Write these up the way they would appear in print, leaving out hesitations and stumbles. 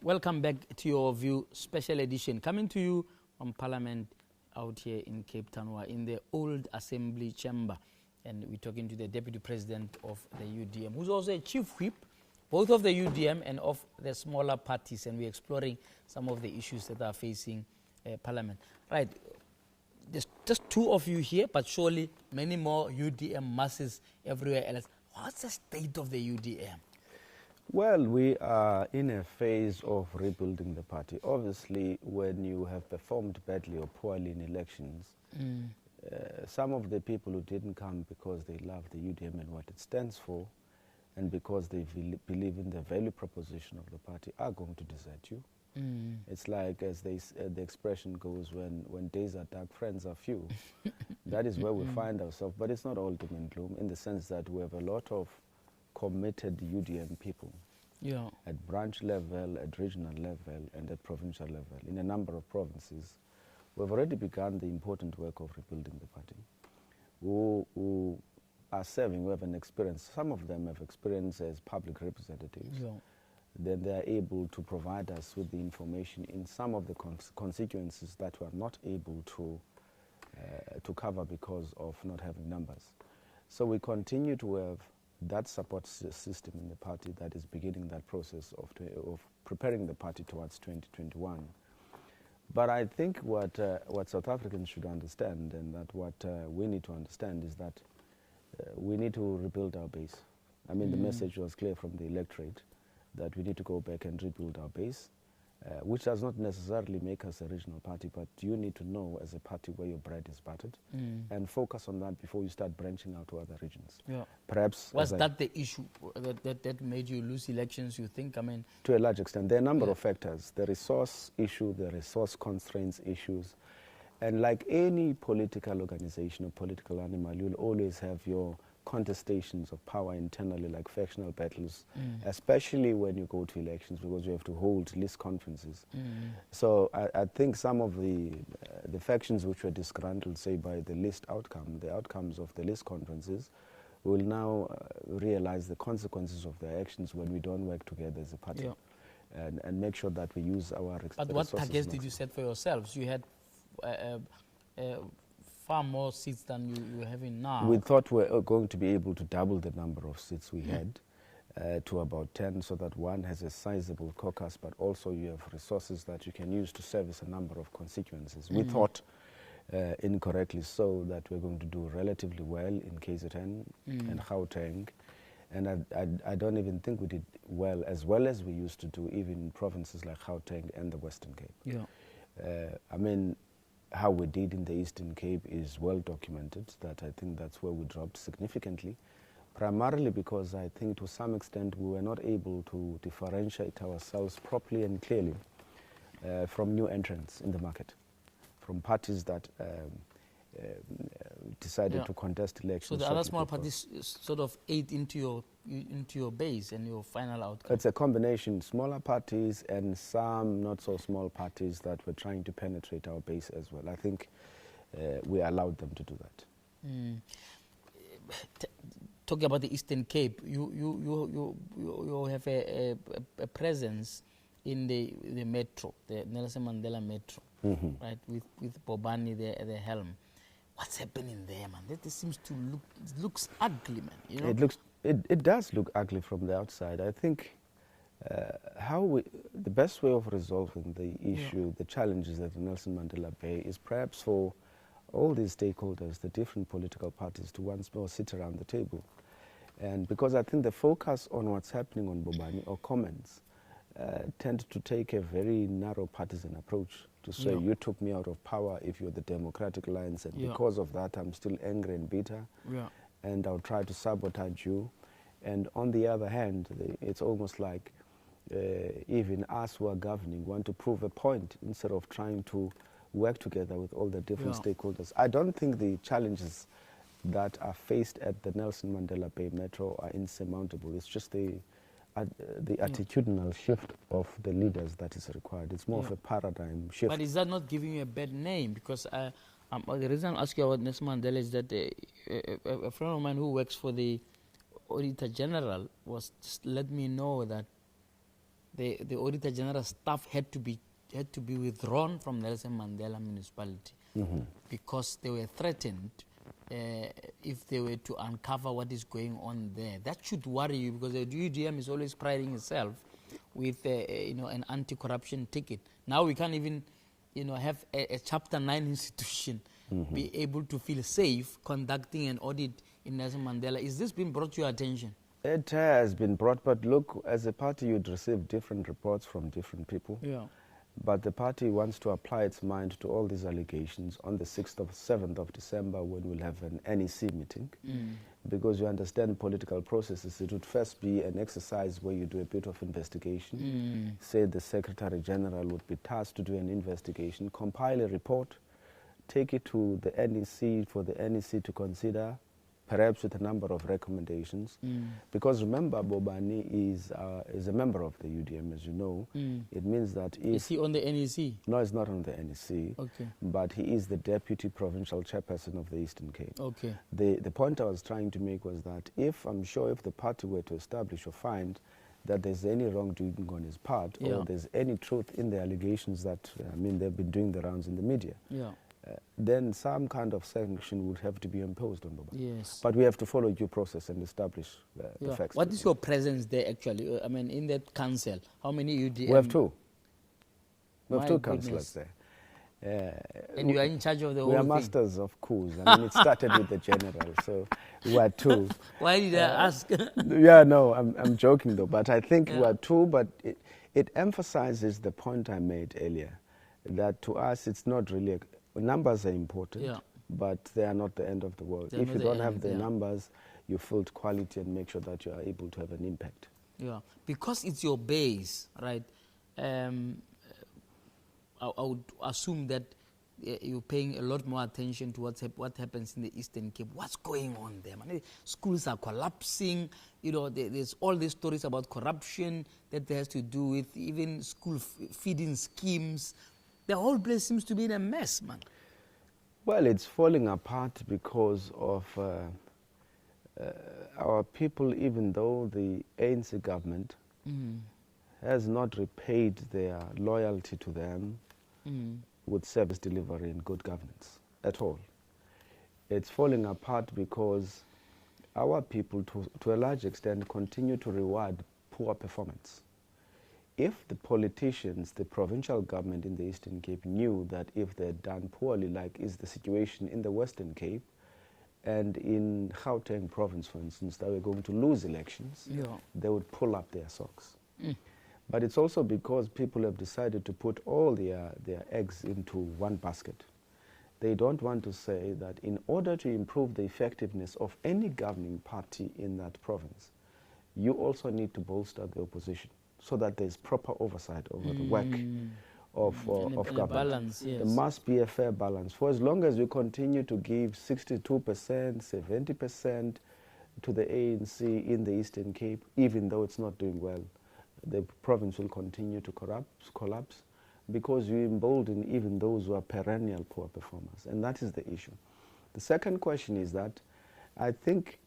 Welcome back to Your View special edition, coming to you from Parliament out here in Cape Town. We're in the old Assembly chamber, and we're talking to the Deputy President of the UDM, who's also a Chief Whip, both of the UDM and of the smaller parties, and we're exploring some of the issues that are facing Parliament. Right, there's just two of you here, but surely many more UDM masses everywhere else. What's the state of the UDM? Well, we are in a phase of rebuilding the party. Obviously, when you have performed badly or poorly in elections, some of the people who didn't come because they love the UDM and what it stands for, and because they believe in the value proposition of the party, are going to desert you. It's like, as the expression goes, when days are dark, friends are few. That is where we find ourselves. But it's not all doom and gloom, in the sense that we have a lot of committed UDM people at branch level, at regional level, and at provincial level. In a number of provinces, we've already begun the important work of rebuilding the party. Who are serving, who have an experience, some of them have experience as public representatives. Then they are able to provide us with the information in some of the constituencies that we are not able to cover because of not having numbers. So we continue to have that support system in the party that is beginning that process of preparing the party towards 2021. But I think what South Africans should understand, and that what we need to understand, is that we need to rebuild our base. I mean, the message was clear from the electorate that we need to go back and rebuild our base, which does not necessarily make us a regional party, but you need to know as a party where your bread is buttered and focus on that before you start branching out to other regions. Perhaps was that the issue that made you lose elections, you think? I mean, to a large extent, there are a number of factors. The resource issue, the resource constraints issues, and like any political organization or political animal, you'll always have your contestations of power internally, like factional battles, especially when you go to elections, because you have to hold list conferences. So I think some of the factions which were disgruntled, say, by the list outcome, the outcomes of the list conferences, will now realize the consequences of their actions when we don't work together as a party and make sure that we use our resources. But what targets did you set for yourselves? You had far more seats than you have in now. We thought we were going to be able to double the number of seats we had to about 10, so that one has a sizable caucus, but also you have resources that you can use to service a number of constituencies. We thought, incorrectly so, that we're going to do relatively well in KZN and Gauteng, and I don't even think we did well as we used to do, even in provinces like Gauteng and the Western Cape. I mean, how we did in the Eastern Cape is well documented, that I think that's where we dropped significantly, primarily because I think to some extent we were not able to differentiate ourselves properly and clearly from new entrants in the market, from parties that decided to contest elections. So the other small parties sort of ate into your base and your final outcome? It's a combination, smaller parties and some not so small parties that were trying to penetrate our base as well. I think we allowed them to do that. Talking about the Eastern Cape, you have a presence in the metro, the Nelson Mandela Metro, right, with Bobani at the helm. What's happening there, man? This seems to looks ugly, man. You know? It does look ugly from the outside. I think the best way of resolving the issue, the challenges at the Nelson Mandela Bay, is perhaps for all these stakeholders, the different political parties, to once more sit around the table. And because I think the focus on what's happening on Bobani or comments tend to take a very narrow partisan approach, to say, you took me out of power if you're the Democratic Alliance, and because of that I'm still angry and bitter, and I'll try to sabotage you. And on the other hand, it's almost like even us who are governing want to prove a point instead of trying to work together with all the different stakeholders. I don't think the challenges that are faced at the Nelson Mandela Bay Metro are insurmountable. It's just the attitudinal shift of the leaders that is required. It's more of a paradigm shift. But is that not giving you a bad name? Because the reason I'm asking about Nelson Mandela is that a friend of mine who works for the Auditor General was just let me know that the Auditor General staff had to be withdrawn from Nelson Mandela municipality because they were threatened if they were to uncover what is going on there. That should worry you, because the UDM is always priding itself with an anti-corruption ticket. Now we can't even have a Chapter 9 institution be able to feel safe conducting an audit in Nelson Mandela. Is this being brought to your attention? It has been brought, but look, as a party you'd receive different reports from different people. Yeah. But the party wants to apply its mind to all these allegations on the 7th of December, when we'll have an NEC meeting. Because you understand political processes, it would first be an exercise where you do a bit of investigation. Say the Secretary General would be tasked to do an investigation, compile a report, take it to the NEC for the NEC to consider, perhaps with a number of recommendations. Because remember, Bobani is a member of the UDM, as you know. It means that if... Is he on the NEC? No, he's not on the NEC. Okay. But he is the Deputy Provincial Chairperson of the Eastern Cape. Okay. The point I was trying to make was that if the party were to establish or find that there's any wrongdoing on his part, or there's any truth in the allegations that, they've been doing the rounds in the media, then some kind of sanction would have to be imposed on Baba. Yes. But we have to follow due process and establish the facts. What is your presence there, actually? In that council, how many UDM? We have two. We have two goodness. councillors there. And you are in charge of the whole thing? thing? We are masters of coups. It started with the general, so we are two. Why did I ask? No, I'm joking though. But I think we are two, but it emphasizes the point I made earlier, that to us it's not really... Numbers are important, but they are not the end of the world. If you don't have the numbers, you field quality and make sure that you are able to have an impact. Yeah, because it's your base, right? I would assume that you're paying a lot more attention to what happens in the Eastern Cape. What's going on there, man? Schools are collapsing. There's all these stories about corruption that has to do with even school feeding schemes. The whole place seems to be in a mess, man. Well, it's falling apart because of our people, even though the ANC government has not repaid their loyalty to them with service delivery and good governance at all. It's falling apart because our people, to a large extent, continue to reward poor performance. If the politicians, the provincial government in the Eastern Cape knew that if they had done poorly, like is the situation in the Western Cape and in Gauteng province, for instance, that we're going to lose elections, they would pull up their socks. But it's also because people have decided to put all their eggs into one basket. They don't want to say that in order to improve the effectiveness of any governing party in that province, you also need to bolster the opposition, so that there's proper oversight over the work of government. Balance, yes. There must be a fair balance. For as long as we continue to give 62%, 70% to the ANC in the Eastern Cape, even though it's not doing well, the province will continue to collapse, because you embolden even those who are perennial poor performers, and that is the issue. The second question is that I think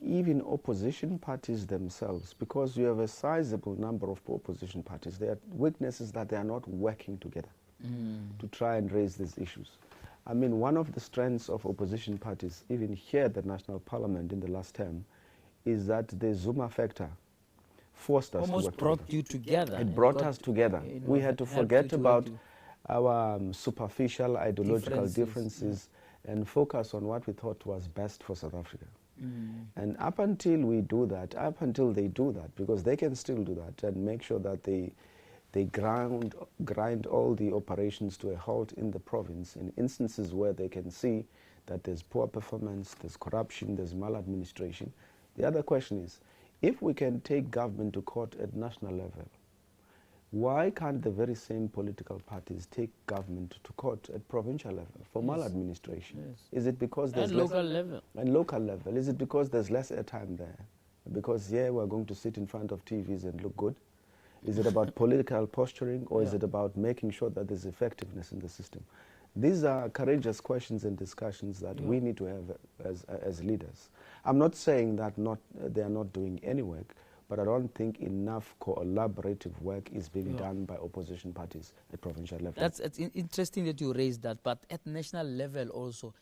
even opposition parties themselves, because you have a sizable number of opposition parties, their weakness is that they are not working together to try and raise these issues. One of the strengths of opposition parties, even here at the National Parliament in the last term, is that the Zuma factor forced us almost to work brought together. you together. It brought us together. We had to forget about our superficial ideological differences and focus on what we thought was best for South Africa. And up until they do that, because they can still do that and make sure that they grind all the operations to a halt in the province in instances where they can see that there's poor performance, there's corruption, there's maladministration. The other question is, if we can take government to court at national level, why can't the very same political parties take government to court at provincial level for maladministration? Is it because there's local level? And local level. Is it because there's less airtime there? Because we're going to sit in front of TVs and look good? Is it about political posturing, or is it about making sure that there's effectiveness in the system? These are courageous questions and discussions that we need to have as leaders. I'm not saying that they are not doing any work, but I don't think enough collaborative work is being done by opposition parties at provincial level. It's interesting that you raised that, but at national level also,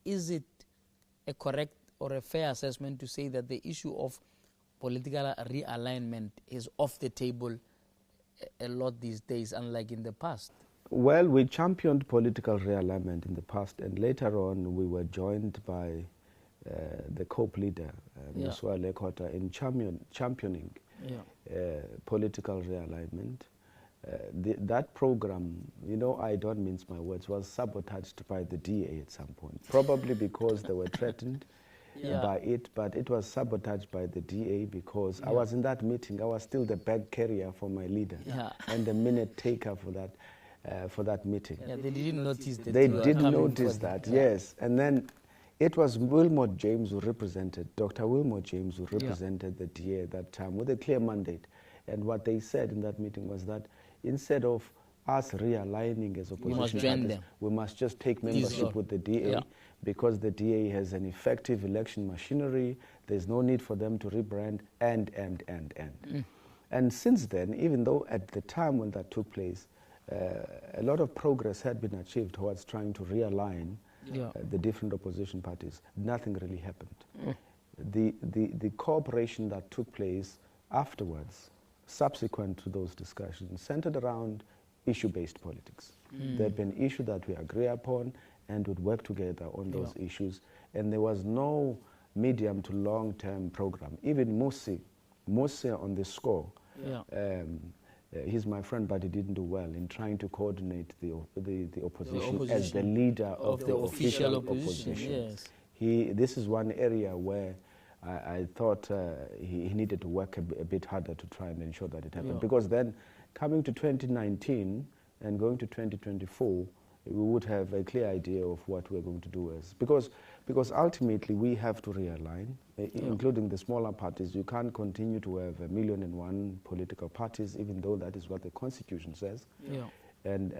is it a correct or a fair assessment to say that the issue of political realignment is off the table a lot these days, unlike in the past? Well, we championed political realignment in the past, and later on we were joined by the COPE leader, Mswa Lekota, in championing political realignment. That program, you know, I don't mince my words, was sabotaged by the DA at some point, probably because they were threatened by it, but it was sabotaged by the DA because I was in that meeting. I was still the bag carrier for my leader and the minute taker for that meeting. Yeah, they didn't notice that. They did notice that, yes. And then it was Wilmot James who represented, Dr. Wilmot James who represented the DA at that time with a clear mandate. And what they said in that meeting was that instead of us realigning as opposition parties, we must just take membership with the DA because the DA has an effective election machinery. There's no need for them to rebrand and. And since then, even though at the time when that took place, a lot of progress had been achieved towards trying to realign the different opposition parties, nothing really happened. The cooperation that took place afterwards, subsequent to those discussions, centered around issue-based politics. There had been issues that we agree upon and would work together on those issues, and there was no medium to long-term program. Even Musi on the score, he's my friend, but he didn't do well in trying to coordinate the opposition as the leader of the official opposition. Yes. This is one area where I thought he needed to work a bit harder to try and ensure that it happened. Because then, coming to 2019 and going to 2024, we would have a clear idea of what we're going to do because ultimately we have to realign, including the smaller parties. You can't continue to have 1,000,001 political parties, even though that is what the Constitution says, and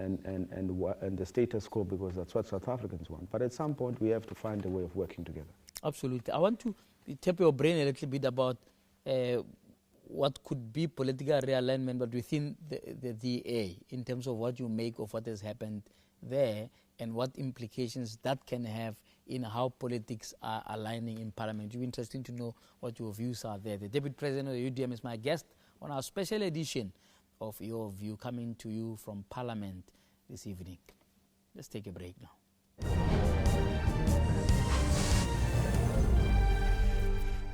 the status quo, because that's what South Africans want. But at some point, we have to find a way of working together. Absolutely. I want to tap your brain a little bit about what could be political realignment, but within the DA, in terms of what you make of what has happened there and what implications that can have in how politics are aligning in Parliament. It would be interesting to know what your views are there. The Deputy President of the UDM is my guest on our special edition of Your View, coming to you from Parliament this evening. Let's take a break now.